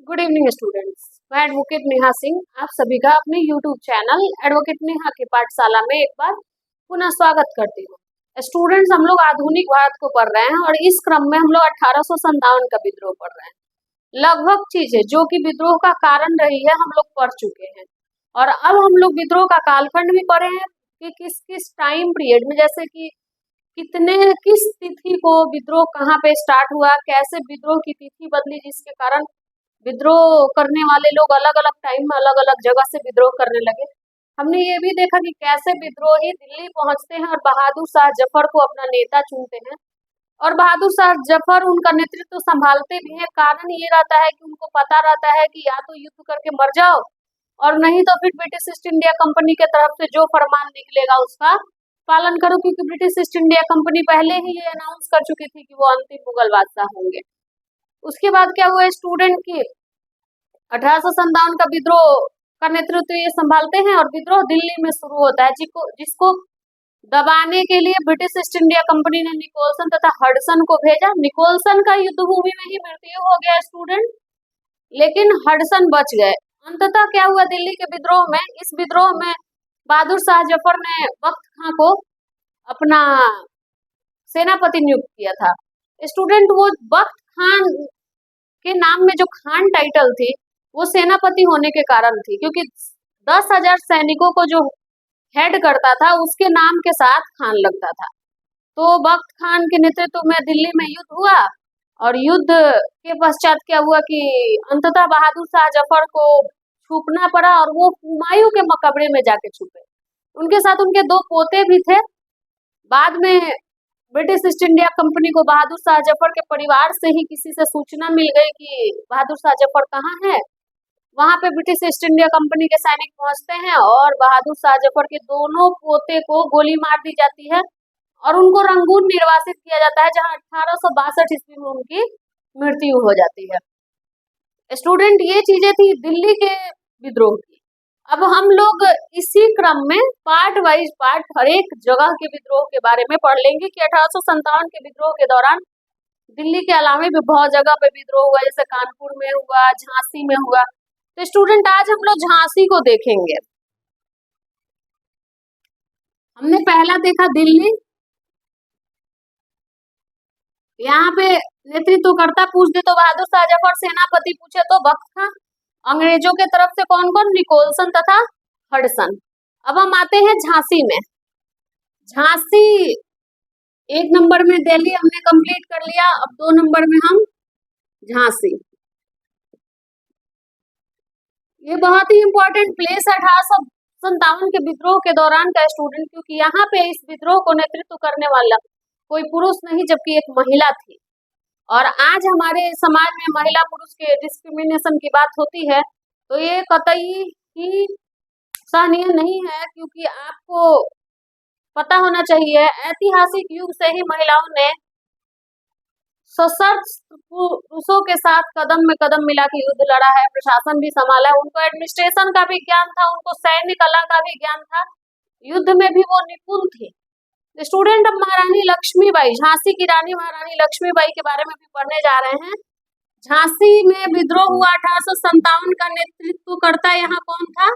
Good evening students. मैं advocate Neha Singh आप सभी का अपने यूट्यूब चैनल एडवोकेट नेहा की पाठशाला में एक बार पुनः स्वागत करती हूँ। स्टूडेंट्स, हम लोग आधुनिक भारत को पढ़ रहे हैं और इस क्रम में हम लोग 1857 का विद्रोह पढ़ रहे हैं। लगभग चीजें जो कि विद्रोह का कारण रही है हम लोग पढ़ चुके हैं और अब हम लोग विद्रोह का कालखंड भी पढ़े हैं कि किस किस टाइम पीरियड में, जैसे कि किस तिथि को विद्रोह कहाँ पे स्टार्ट हुआ, कैसे विद्रोह की तिथि बदली जिसके कारण विद्रोह करने वाले लोग अलग अलग टाइम में अलग अलग जगह से विद्रोह करने लगे। हमने ये भी देखा कि कैसे विद्रोही दिल्ली पहुंचते हैं और बहादुर शाह जफर को अपना नेता चुनते हैं और बहादुर शाह जफर उनका नेतृत्व संभालते भी हैं। कारण ये रहता है कि उनको पता रहता है कि या तो युद्ध करके मर जाओ और नहीं तो फिर ब्रिटिश ईस्ट इंडिया कंपनी के तरफ से जो फरमान निकलेगा उसका पालन करो, क्योंकि ब्रिटिश ईस्ट इंडिया कंपनी पहले ही ये अनाउंस कर चुकी थी कि वो अंतिम मुगल बादशाह होंगे। उसके बाद क्या हुआ, स्टूडेंट की 1857 का विद्रोह का नेतृत्व ये संभालते हैं और विद्रोह दिल्ली में शुरू होता है, जिसको दबाने के लिए ब्रिटिश ईस्ट इंडिया कंपनी ने निकोलसन तथा हडसन को भेजा। निकोलसन का युद्ध भूमि में ही मृत्यु हो गया स्टूडेंट, लेकिन हडसन बच गए। अंततः क्या हुआ, दिल्ली के विद्रोह में, इस विद्रोह में बहादुर शाह जफर ने बख्त खां को अपना सेनापति नियुक्त किया था। स्टूडेंट, वो बख्त खान के नाम में जो खान टाइटल थी वो सेनापति होने के कारण थी, क्योंकि 10,000 सैनिकों को जो हेड करता था उसके नाम के साथ खान लगता था। तो बख्त खान के नेतृत्व में दिल्ली में युद्ध हुआ और युद्ध के पश्चात क्या हुआ कि अंततः बहादुर शाह जफर को छुपना पड़ा और वो हुमायूं के मकबरे में जाके छुपे। उनके साथ उनके 2 पोते भी थे। बाद में ब्रिटिश ईस्ट इंडिया कंपनी को बहादुर शाह जफर के परिवार से ही किसी से सूचना मिल गई कि बहादुर शाह जफर कहाँ है। वहां पे ब्रिटिश ईस्ट इंडिया कंपनी के सैनिक पहुंचते हैं और बहादुर शाह जफर के दोनों पोते को गोली मार दी जाती है और उनको रंगून निर्वासित किया जाता है, जहां 1862 ईस्वी में उनकी मृत्यु हो जाती है। स्टूडेंट, ये चीजें थी दिल्ली के विद्रोह की। अब हम लोग इसी क्रम में पार्ट वाइज पार्ट हर एक जगह के विद्रोह के बारे में पढ़ लेंगे कि 1857 के विद्रोह के दौरान दिल्ली के अलावा भी बहुत जगह पे विद्रोह हुआ, जैसे कानपुर में हुआ, झांसी में हुआ। तो स्टूडेंट, आज हम लोग झांसी को देखेंगे। हमने पहला देखा दिल्ली, यहाँ पे नेतृत्वकर्ता पूछ दे तो बहादुर शाह जफर, सेनापति पूछे तो बख्त खां, अंग्रेजों के तरफ से कौन कौन, निकोलसन तथा हडसन। अब हम आते हैं झांसी में। झांसी 1 नंबर में दिल्ली हमने कंप्लीट कर लिया, अब 2 नंबर में हम झांसी। ये बहुत ही इंपॉर्टेंट प्लेस है 1857 के विद्रोह के दौरान का स्टूडेंट, क्योंकि यहाँ पे इस विद्रोह को नेतृत्व करने वाला कोई पुरुष नहीं जबकि एक महिला थी। और आज हमारे समाज में महिला पुरुष के डिस्क्रिमिनेशन की बात होती है तो ये कतई ही सहनीय नहीं है, क्योंकि आपको पता होना चाहिए ऐतिहासिक युग से ही महिलाओं ने सशस्त्र पुरुषों के साथ कदम में कदम मिला के युद्ध लड़ा है, प्रशासन भी संभाला है। उनको एडमिनिस्ट्रेशन का भी ज्ञान था, उनको सैन्य कला का भी ज्ञान था, युद्ध में भी वो निपुण थी। स्टूडेंट, अब महारानी लक्ष्मीबाई, झांसी की रानी महारानी लक्ष्मीबाई के बारे में भी पढ़ने जा रहे हैं। झांसी में विद्रोह हुआ 1857 का नेतृत्व करता यहाँ कौन था,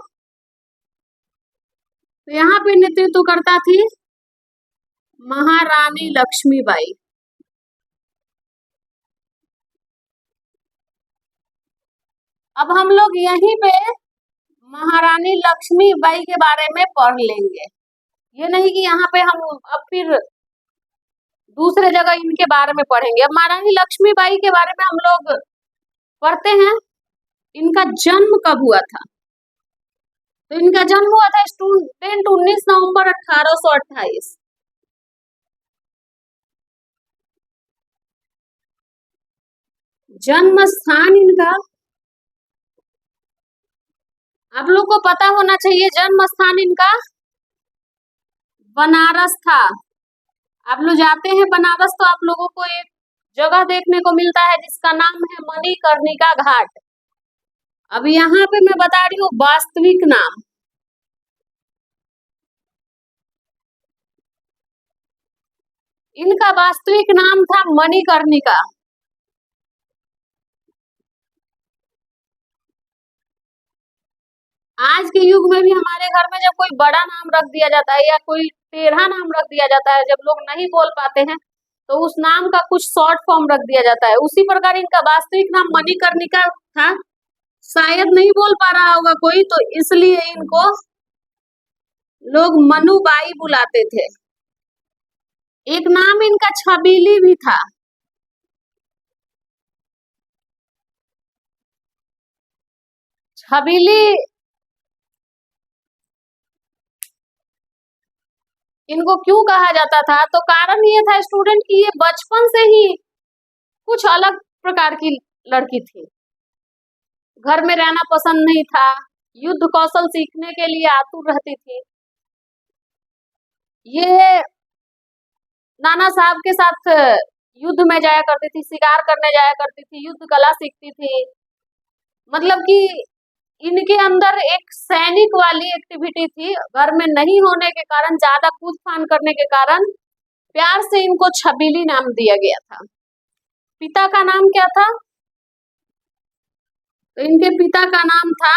तो यहाँ पे नेतृत्वकर्ता थी महारानी लक्ष्मीबाई। अब हम लोग यहीं पे महारानी लक्ष्मीबाई के बारे में पढ़ लेंगे, ये नहीं कि यहाँ पे हम अब फिर दूसरे जगह इनके बारे में पढ़ेंगे। अब महारानी लक्ष्मीबाई के बारे में हम लोग पढ़ते हैं, इनका जन्म कब हुआ था। तो इनका जन्म हुआ था स्टूडेंट 19 नवंबर 1828। जन्म स्थान इनका आप लोग को पता होना चाहिए, जन्म स्थान इनका बनारस था। आप लोग जाते हैं बनारस तो आप लोगों को एक जगह देखने को मिलता है जिसका नाम है मणिकर्णिका घाट। अब यहाँ पे मैं बता रही हूँ वास्तविक नाम, इनका वास्तविक नाम था मणिकर्णिका। आज के युग में भी हमारे घर में जब कोई बड़ा नाम रख दिया जाता है या कोई टेढ़ा नाम रख दिया जाता है, जब लोग नहीं बोल पाते हैं तो उस नाम का कुछ शॉर्ट फॉर्म रख दिया जाता है। उसी प्रकार इनका वास्तविक नाम मणिकर्णिका था, शायद नहीं बोल पा रहा होगा कोई, तो इसलिए इनको लोग मनुबाई बुलाते थे। एक नाम इनका छबीली भी था। छबीली इनको क्यों कहा जाता था, तो कारण ये था स्टूडेंट कि ये बचपन से ही कुछ अलग प्रकार की लड़की थी। घर में रहना पसंद नहीं था, युद्ध कौशल सीखने के लिए आतुर रहती थी। ये नाना साहब के साथ युद्ध में जाया करती थी, शिकार करने जाया करती थी, युद्ध कला सीखती थी। मतलब कि इनके अंदर एक सैनिक वाली एक्टिविटी थी। घर में नहीं होने के कारण, ज्यादा कूद फान करने के कारण प्यार से इनको छबीली नाम दिया गया था। पिता का नाम क्या था, तो इनके पिता का नाम था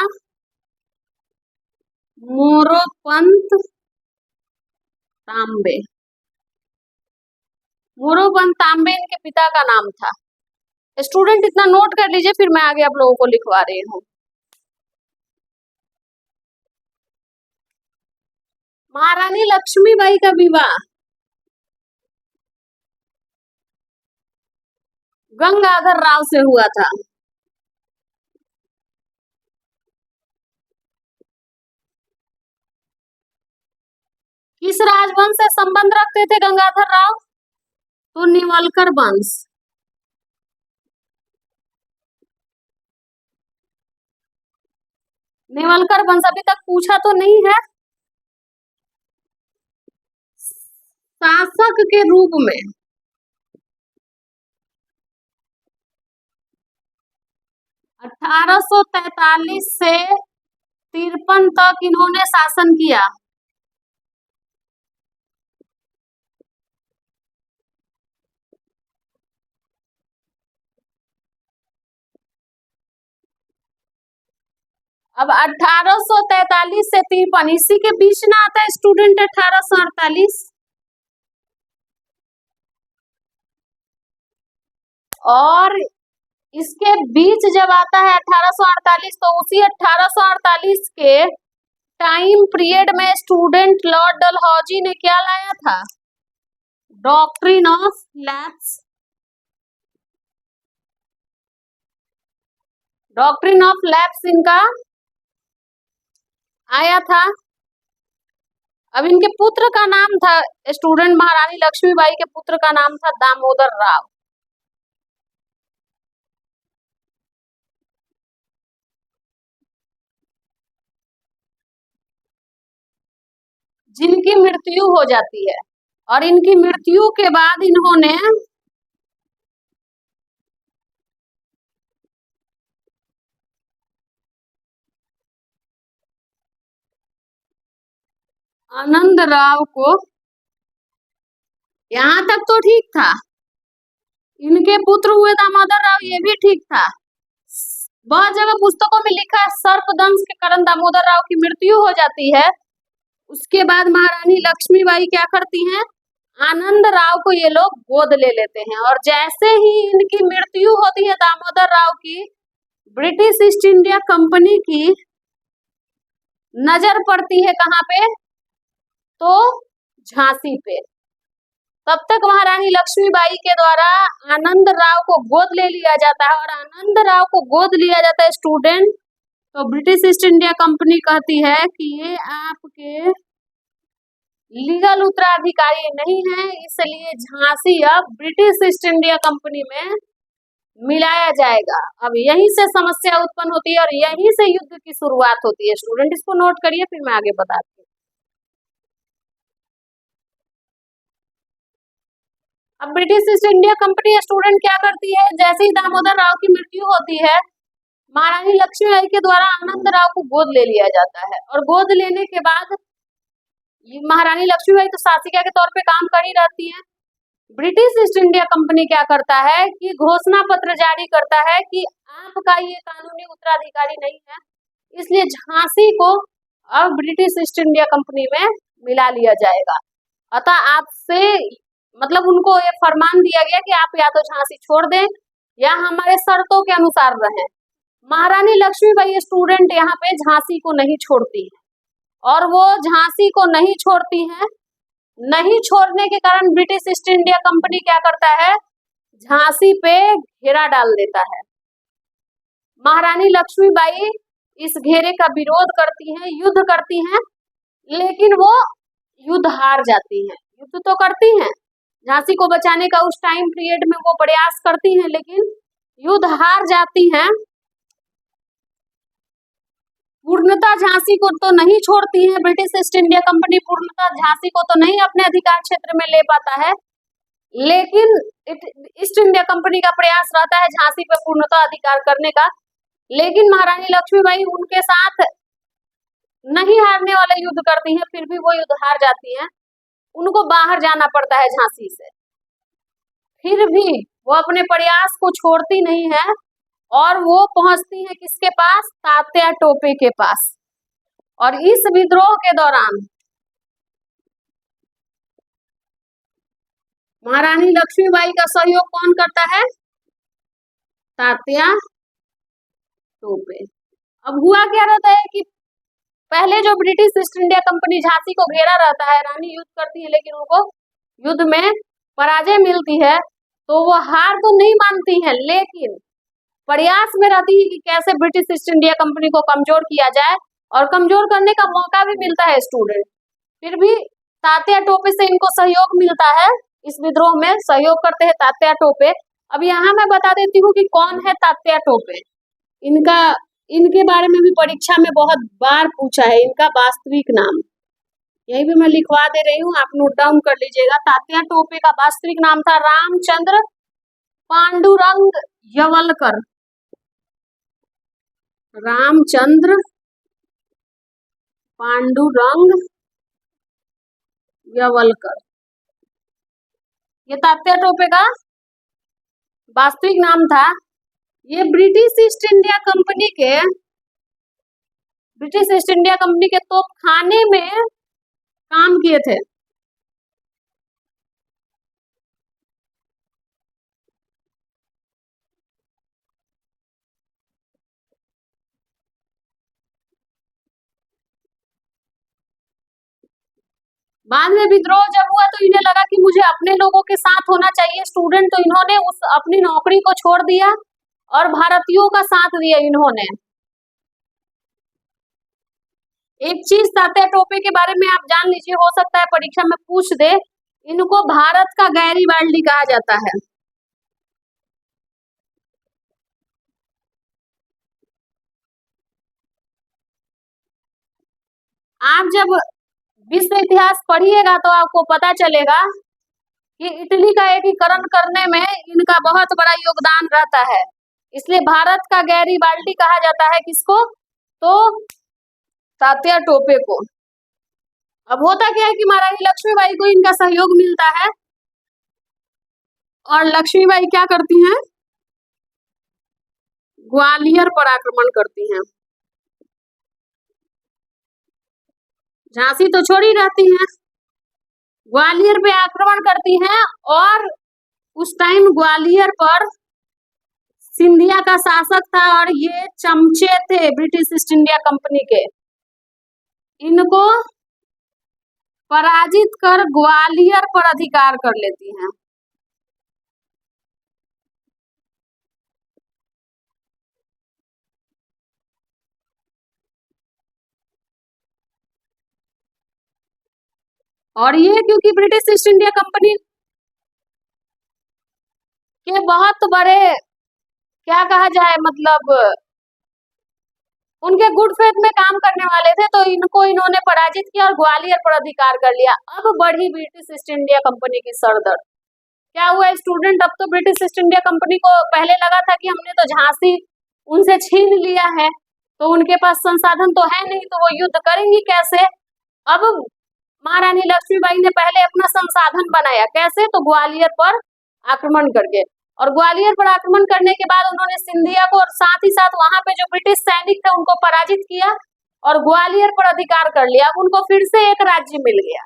मोरोपंत तांबे। मोरोपंत तांबे इनके पिता का नाम था। स्टूडेंट इतना नोट कर लीजिए, फिर मैं आगे आप लोगों को लिखवा रही हूँ। महारानी लक्ष्मीबाई का विवाह गंगाधर राव से हुआ था। किस राजवंश से संबंध रखते थे गंगाधर राव, तो नेवलकर वंश। नेवलकर वंश अभी तक पूछा तो नहीं है। शासक के रूप में 1843 से 53 तक इन्होंने शासन किया। अब 1843 से 53 इसी के बीच ना आता है स्टूडेंट 1848, और इसके बीच जब आता है 1848, तो उसी 1848 के टाइम पीरियड में स्टूडेंट लॉर्ड डलहौजी ने क्या लाया था, doctrine of lapse. Doctrine of lapse इनका आया था। अब इनके पुत्र का नाम था, स्टूडेंट महारानी लक्ष्मीबाई के पुत्र का नाम था दामोदर राव। जिनकी मृत्यु हो जाती है, और इनकी मृत्यु के बाद इन्होंने आनंद राव को, यहां तक तो ठीक था, इनके पुत्र हुए दामोदर राव, ये भी ठीक था। बहुत जगह पुस्तकों में लिखा है सर्पदंश के कारण दामोदर राव की मृत्यु हो जाती है। उसके बाद महारानी लक्ष्मीबाई क्या करती हैं, आनंद राव को ये लोग गोद ले लेते हैं, और जैसे ही इनकी मृत्यु होती है दामोदर राव की, ब्रिटिश ईस्ट इंडिया कंपनी की नजर पड़ती है कहाँ पे, तो झांसी पे। तब तक महारानी लक्ष्मीबाई के द्वारा आनंद राव को गोद ले लिया जाता है, और आनंद राव को गोद लिया जाता है स्टूडेंट, तो ब्रिटिश ईस्ट इंडिया कंपनी कहती है कि ये आपके लीगल उत्तराधिकारी नहीं है, इसलिए झांसी अब ब्रिटिश ईस्ट इंडिया कंपनी में मिलाया जाएगा। अब यहीं से समस्या उत्पन्न होती है और यहीं से युद्ध की शुरुआत होती है। स्टूडेंट इसको नोट करिए, फिर मैं आगे बताती हूँ। अब British east India company student क्या करती है, जैसे ही दामोदर राव की मृत्यु होती है, महारानी लक्ष्मीबाई के द्वारा आनंद राव को गोद ले लिया जाता है, और गोद लेने के बाद महारानी लक्ष्मीबाई तो शासिका के तौर पे काम कर ही रहती है। ब्रिटिश ईस्ट इंडिया कंपनी क्या करता है कि घोषणा पत्र जारी करता है कि आपका ये कानूनी उत्तराधिकारी नहीं है, इसलिए झांसी को अब ब्रिटिश ईस्ट इंडिया कंपनी में मिला लिया जाएगा। अतः आपसे मतलब उनको ये फरमान दिया गया कि आप या तो झांसी छोड़ दें या हमारे शर्तों के अनुसार रहें। महारानी लक्ष्मीबाई स्टूडेंट यहाँ पे झांसी को नहीं छोड़ती है, और वो झांसी को नहीं छोड़ती हैं। नहीं छोड़ने के कारण ब्रिटिश ईस्ट इंडिया कंपनी क्या करता है, झांसी पे घेरा डाल देता है। महारानी लक्ष्मीबाई इस घेरे का विरोध करती हैं, युद्ध करती हैं, लेकिन वो युद्ध हार जाती हैं। युद्ध तो करती हैं, झांसी को बचाने का उस टाइम पीरियड में वो प्रयास करती हैं, लेकिन युद्ध हार जाती हैं। पूर्णतः झांसी को तो नहीं छोड़ती है ब्रिटिश ईस्ट इंडिया कंपनी, पूर्णतः झांसी को तो नहीं अपने अधिकार क्षेत्र में ले पाता है, लेकिन ईस्ट इंडिया कंपनी का प्रयास रहता है झांसी पे पूर्णतः अधिकार करने का। लेकिन महारानी लक्ष्मीबाई उनके साथ नहीं हारने वाला युद्ध करती हैं, फिर भी वो युद्ध हार जाती हैं। उनको बाहर जाना पड़ता है झांसी से, फिर भी वो अपने प्रयास को छोड़ती नहीं है और वो पहुंचती है किसके पास, तात्या टोपे के पास। और इस विद्रोह के दौरान महारानी लक्ष्मीबाई का सहयोग कौन करता है, तात्या टोपे। अब हुआ क्या रहता है कि पहले जो British east India company Jhansi को घेरा रहता है, रानी युद्ध करती है, लेकिन उनको युद्ध में पराजय मिलती है, तो वो हार तो नहीं मानती है, लेकिन प्रयास में रहती है कि कैसे ब्रिटिश ईस्ट इंडिया कंपनी को कमजोर किया जाए, और कमजोर करने का मौका भी मिलता है स्टूडेंट। फिर भी तात्या टोपे से इनको सहयोग मिलता है, इस विद्रोह में सहयोग करते हैं तात्या टोपे। अब यहाँ मैं बता देती हूँ कि कौन है तात्या टोपे। इनके बारे में भी परीक्षा में बहुत बार पूछा है, इनका वास्तविक नाम यही भी मैं लिखवा दे रही हूँ, आप नोट डाउन कर लीजिएगा। तात्या टोपे का वास्तविक नाम था रामचंद्र पांडुरंग यवलकर। रामचंद्र पांडुरंग यवलकर, ये तात्या टोपे का वास्तविक नाम था। ये ब्रिटिश ईस्ट इंडिया कंपनी के तोपखाने में काम किए थे। बाद में विद्रोह जब हुआ तो इन्हें लगा कि मुझे अपने लोगों के साथ होना चाहिए स्टूडेंट, तो इन्होंने उस अपनी नौकरी को छोड़ दिया और भारतीयों का साथ दिया इन्होंने। एक चीज तात्या टोपे के बारे में आप जान लीजिए, हो सकता है परीक्षा में पूछ दे, इनको भारत का गैरीबाल्डी कहा जाता है। आप जब विश्व इतिहास पढ़िएगा तो आपको पता चलेगा कि इटली का एकीकरण करने में इनका बहुत बड़ा योगदान रहता है, इसलिए भारत का गैरीबाल्डी कहा जाता है किसको, तो तात्या टोपे को। अब होता क्या है कि महारानी लक्ष्मीबाई को इनका सहयोग मिलता है, और लक्ष्मीबाई क्या करती हैं, ग्वालियर पर आक्रमण करती हैं। झांसी तो छोड़ी रहती हैं, ग्वालियर पे आक्रमण करती हैं, और उस टाइम ग्वालियर पर सिंधिया का शासक था, और ये चमचे थे ब्रिटिश ईस्ट इंडिया कंपनी के। इनको पराजित कर ग्वालियर पर अधिकार कर लेती हैं। और ये क्योंकि ब्रिटिश ईस्ट इंडिया कंपनी के बहुत बड़े, क्या कहा जाए, मतलब उनके गुड फेथ में काम करने वाले थे, तो इनको इन्होंने पराजित किया और ग्वालियर पर अधिकार कर लिया। अब बढ़ी ब्रिटिश ईस्ट इंडिया कंपनी की सरदर्द। क्या हुआ स्टूडेंट, अब तो ब्रिटिश ईस्ट इंडिया कंपनी को पहले लगा था कि हमने तो झांसी उनसे छीन लिया है, तो उनके पास संसाधन तो है नहीं, तो वो युद्ध करेंगी कैसे। अब महारानी लक्ष्मीबाई ने पहले अपना संसाधन बनाया, कैसे, तो ग्वालियर पर आक्रमण करके। और ग्वालियर पर आक्रमण करने के बाद उन्होंने सिंधिया को और साथ ही साथ वहां पे जो ब्रिटिश सैनिक थे उनको पराजित किया और ग्वालियर पर अधिकार कर लिया। अब उनको फिर से एक राज्य मिल गया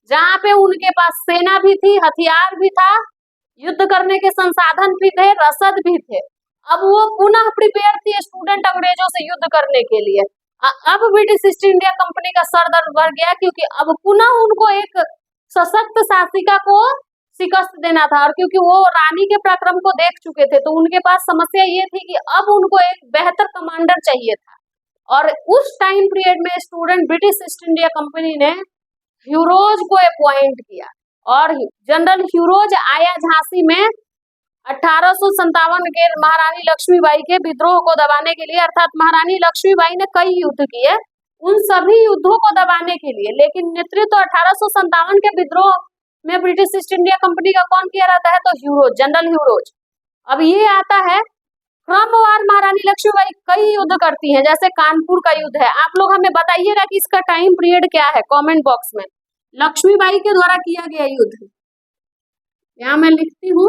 जहां पे उनके पास सेना भी थी, हथियार भी था, युद्ध करने के संसाधन भी थे, रसद भी थे। अब वो पुनः प्रिपेयर थी स्टूडेंट अंग्रेजों से युद्ध करने के लिए। अब ब्रिटिश ईस्ट इंडिया कंपनी का सरदर्द बढ़ गया क्योंकि अब पुनः उनको एक सशक्त शासिका को शिकस्त देना था और क्योंकि वो रानी के पराक्रम को देख चुके थे तो उनके पास समस्या ये थी कि अब उनको एक बेहतर कमांडर चाहिए था। और उस टाइम पीरियड में student British east India company ने ह्यूरोज को अपॉइंट किया और जनरल ह्यूरोज आया झांसी में 1857 के महारानी लक्ष्मीबाई के विद्रोह को दबाने के लिए, अर्थात महारानी लक्ष्मीबाई ने कई युद्ध किए, उन सभी युद्धों को दबाने के लिए, लेकिन नेतृत्व 1857 के विद्रोह में ब्रिटिश ईस्ट इंडिया कंपनी का कौन किया रहता है? तो ह्यूरोज, जनरल ह्यूरोज। अब ये आता है क्रमवार महारानी लक्ष्मीबाई कई युद्ध करती हैं, जैसे कानपुर का युद्ध है। आप लोग हमें बताइएगा कि इसका टाइम पीरियड क्या है कमेंट बॉक्स में। लक्ष्मीबाई के द्वारा किया गया युद्ध यहाँ मैं लिखती हूँ।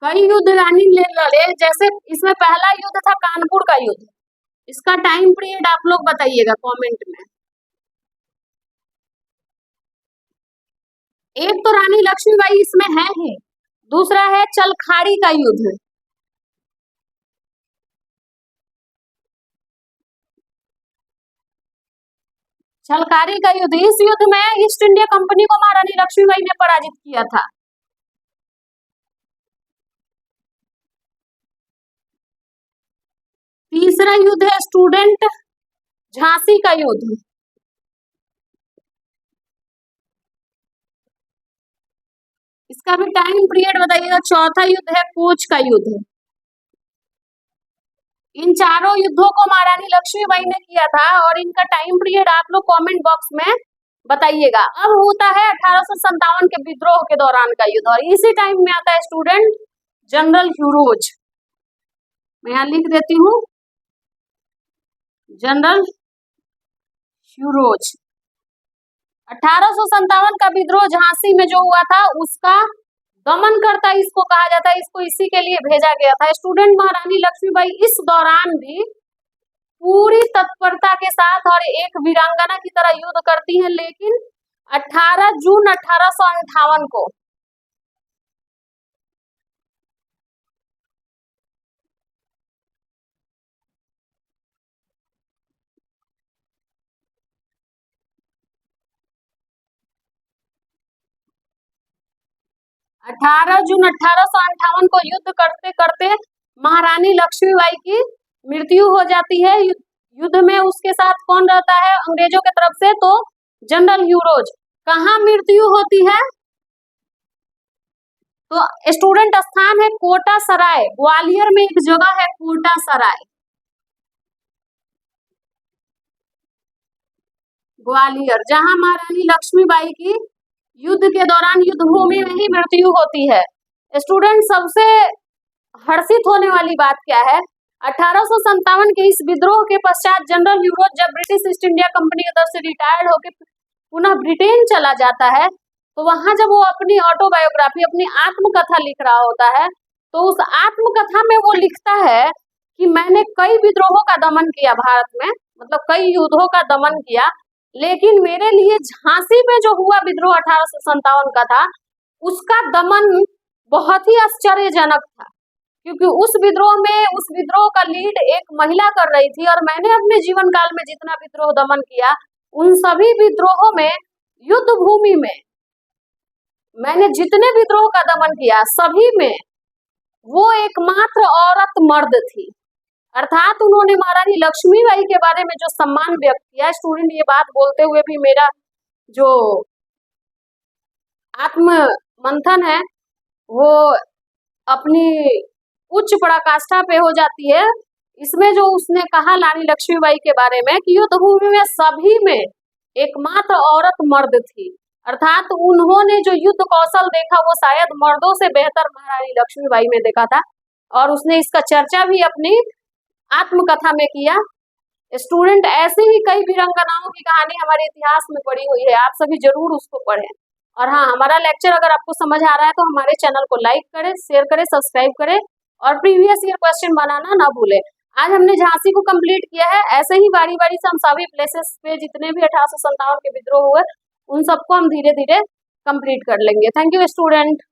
कई युद्ध रानी ले लड़े, जैसे इसमें पहला युद्ध था कानपुर का युद्ध। इसका टाइम पीरियड आप लोग बताइएगा कमेंट में। एक तो रानी लक्ष्मीबाई इसमें है ही, दूसरा है चलखाड़ी का युद्ध। चलखाड़ी का युद्ध, इस युद्ध में ईस्ट इंडिया कंपनी को महारानी लक्ष्मीबाई ने पराजित किया था। तीसरा युद्ध है स्टूडेंट झांसी का युद्ध। इसका भी टाइम पीरियड बताइएगा। चौथा युद्ध है कोच का युद्ध। इन चारों युद्धों को महारानी लक्ष्मीबाई ने किया था और इनका टाइम पीरियड आप लोग कमेंट बॉक्स में बताइएगा। अब होता है 1857 के विद्रोह के दौरान का युद्ध और इसी टाइम में आता है स्टूडेंट जनरल ह्यूरोज। मैं यहाँ लिख देती हूँ जनरल ह्यूरोज। 1857 का विद्रोह झांसी में जो हुआ था उसका दमनकर्ता इसको कहा जाता है, इसको इसी के लिए भेजा गया था। स्टूडेंट महारानी लक्ष्मीबाई इस दौरान भी पूरी तत्परता के साथ और एक वीरांगना की तरह युद्ध करती हैं, लेकिन 18 जून 1858 को 18 जून 1858 को युद्ध करते करते महारानी लक्ष्मीबाई की मृत्यु हो जाती है। युद्ध में उसके साथ कौन रहता है अंग्रेजों की तरफ से? तो जनरल ह्यूरोज। कहाँ मृत्यु होती है? तो स्टूडेंट स्थान है कोटा सराय। ग्वालियर में एक जगह है कोटा सराय, ग्वालियर, जहां महारानी लक्ष्मीबाई की युद्ध के दौरान युद्ध भूमि में ही मृत्यु होती है। स्टूडेंट सबसे हर्षित होने वाली बात क्या है? 1857 के इस विद्रोह के पश्चात जनरल ह्यूरोज जब ब्रिटिश ईस्ट इंडिया कंपनी की तरफ से रिटायर्ड होकर पुनः ब्रिटेन चला जाता है तो वहां जब वो अपनी ऑटोबायोग्राफी, अपनी आत्मकथा लिख रहा होता है तो उस आत्मकथा में वो लिखता है कि मैंने कई विद्रोहों का दमन किया भारत में, मतलब कई युद्धों का दमन किया, लेकिन मेरे लिए झांसी में जो हुआ विद्रोह 1857 का था उसका दमन बहुत ही आश्चर्यजनक था, क्योंकि उस विद्रोह का लीड एक महिला कर रही थी और मैंने अपने जीवन काल में जितना विद्रोह दमन किया उन सभी विद्रोहों में युद्ध भूमि में मैंने जितने विद्रोह का दमन किया सभी में वो एकमात्र औरत मर्द थी। अर्थात उन्होंने महारानी लक्ष्मीबाई के बारे में जो सम्मान व्यक्त किया। स्टूडेंट ये बात बोलते हुए भी मेरा जो आत्म मंथन है वो अपनी उच्च पराकाष्ठा पे हो जाती है। इसमें जो उसने कहा रानी लक्ष्मीबाई के बारे में कि युद्ध भूमि में सभी में एकमात्र औरत मर्द थी, अर्थात उन्होंने जो युद्ध कौशल देखा वो शायद मर्दों से बेहतर महारानी लक्ष्मीबाई में देखा था और उसने इसका चर्चा भी अपनी आत्मकथा में किया। स्टूडेंट, ऐसे ही कई वीरांगनाओं की कहानी हमारे इतिहास में पड़ी हुई है, आप सभी जरूर उसको पढ़ें। और हाँ, हमारा लेक्चर अगर आपको समझ आ रहा है तो हमारे चैनल को लाइक करें, शेयर करें, सब्सक्राइब करें और प्रीवियस ईयर क्वेश्चन बनाना ना भूलें। आज हमने झांसी को कंप्लीट किया है, ऐसे ही बारी बारी से हम सभी प्लेसेस पे जितने भी 1857 के विद्रोह हुए उन सबको हम धीरे धीरे कंप्लीट कर लेंगे। Thank you student.